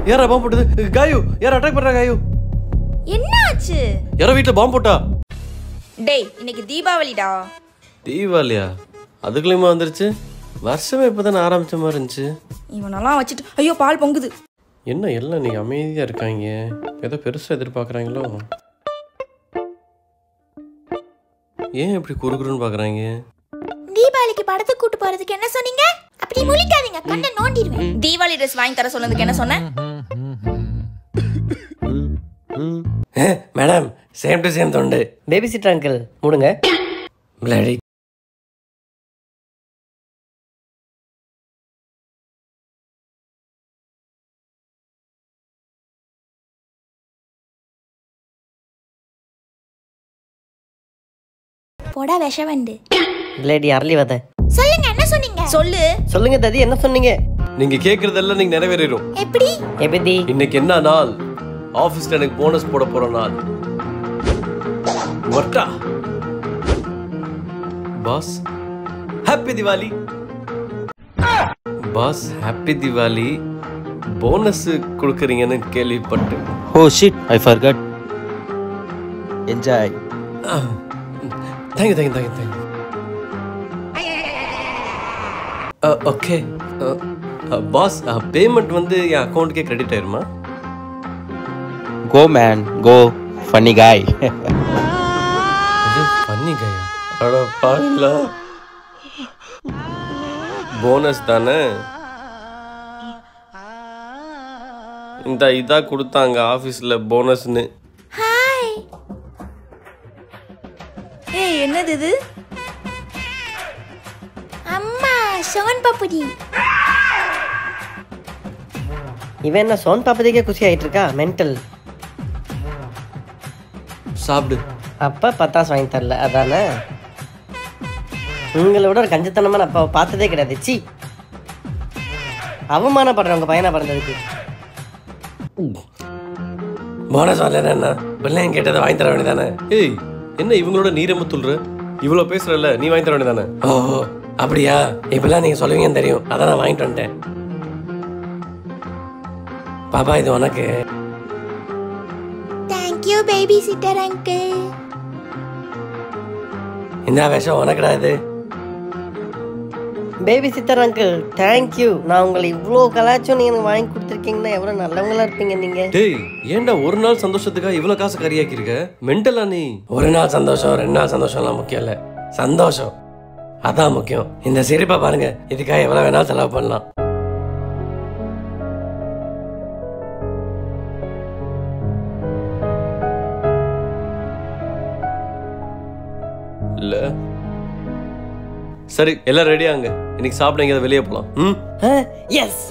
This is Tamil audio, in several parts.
யாரா பாம்பு போட்டது? காயு யாரா அட்டாக் பண்றா? காயு என்ன ஆச்சு? யாரோ வீட்டுல பாம்பு போட்டா. டேய் இன்னைக்கு தீபாவளிடா. தீபாவளியா? அதுக்குள்ளேயுமா வந்துருச்சு? வருஷமே இப்பதானே ஆரம்பிச்ச மாதிரி இருந்துச்சு. இவனெல்லாம் வச்சுட்டு ஐயோ பால் பொங்குது. என்ன எல்லாம் நீங்க அமைதியா இருக்காங்க? ஏதோ பெருசா எதிர்பார்க்கறாங்களோ? ஏன் இப்படி குறுகுறுன்னு பாக்குறாங்க? தீபாவளிக்கு படத்துக்கு கூட்டு போறதுக்கு என்ன சொன்னீங்க? அப்படி முழிக்காதீங்க, கண்ணை நோண்டிடுவேன். தீபாவளி ட்ரெஸ் வாங்கி தர சொன்னதுக்கு என்ன சொன்னேன்? மேடம் சேம் டு சேம் தொண்டு. பேபி சிட்டர் அங்கிள் மூடுங்க. பிளடி போடா விஷவண்டு. பிளேடி அரளி வத. சொல்லுங்க என்ன சொன்னீங்க? சொல்லுங்க ததி என்ன சொன்னீங்க? நீங்க கேக்குறதெல்லாம் நீங்க நிறைவேறிடும். எப்படி? எப்படி? இன்னைக்கு என்ன நாள்? ஆபீஸ்ல எனக்கு போனஸ் போட போற நாள். வர்ட்டா boss happy Diwali. Boss happy Diwali. Bonus கொடுக்குறீங்கன்னு கேள்விப்பட்டேன். Oh shit, I forgot. Enjoy. Thank you. Okay boss, payment வந்து என் அக்கௌண்ட்டுக்கே கிரெடிட் ஆயிருமா? கோ மேன் கோ, ஃபன்னி காய். இது ஃபன்னி காயா? அட பாருங்களா, போனஸ் தானே. இதா கொடுத்தாங்க ஆஃபீஸில் போனஸ்னு. ஹாய். ஏய் என்னது இது? அம்மா சோன் பப்புடி. இவன் என்ன சோன் பாப்பதிக்கே குஷி ஆயிட்டு இருக்கா? மென்டல். சாப்பிடு. அப்பா பத்தாசு வாங்கி தரல அதானே? உங்களோட ஒரு கஞ்சத்தனமான அப்பாவை பார்த்ததே கிடையாது. சி, அவமானப்படுறேன் உங்க பையனா பிறந்ததுக்கு. போனஸ் வரல என்ன பிள்ளைங்க கேட்டதை வாங்கி தர வேண்டியதானே? ஏய் என்ன இவங்களோட நீ ரொம்ப துள்ளுற? இவ்வளோ பேசுறல, நீ வாங்கி தர வேண்டியதானே? ஓ அப்படியா? இப்பெல்லாம் நீங்க சொல்லுவீங்கன்னு தெரியும், அதான் நான் வாங்கிட்டு வந்துட்டேன். பாப்பா இது உனக்கு. Thank you baby sitter uncle. இந்த விஷம் உனக்குடா இது. பேபி சித்தர் அங்கிள் தேங்க்யூ. நான் உங்களை இவ்வளோ கலாச்சும் நீங்க எனக்கு வாங்கி கொடுத்துருக்கீங்கன்னா எவ்வளோ நல்லவங்களா இருப்பீங்க நீங்க. டேய் ஏன்டா ஒரு நாள் சந்தோஷத்துக்காக இவ்வளோ காசு கறியாக்கி இருக்க? மென்டலா நீ? ஒரு நாள் சந்தோஷம் 2 நாள் சந்தோஷம்லாம் முக்கியம் இல்லை, சந்தோஷம் அதான் முக்கியம். இந்த சிரிப்பை பாருங்க, இதுக்காக எவ்வளோ வேணாலும் செலவு பண்ணலாம். இல்ல சரி எல்லாம் ரெடியாங்க, இன்னைக்கு சாப்பிட எங்கேயாவது வெளியே போலாம். எஸ்,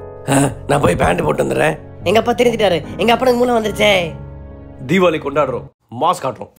நான் போய் பேண்ட் போட்டு வந்துடுறேன். எங்க அப்பா தெரிஞ்சிட்டாரு, எங்க அப்பனுக்கு மூலம் வந்துருச்சே. தீபாவளி கொண்டாடுறோம், மாஸ் காட்டுறோம்.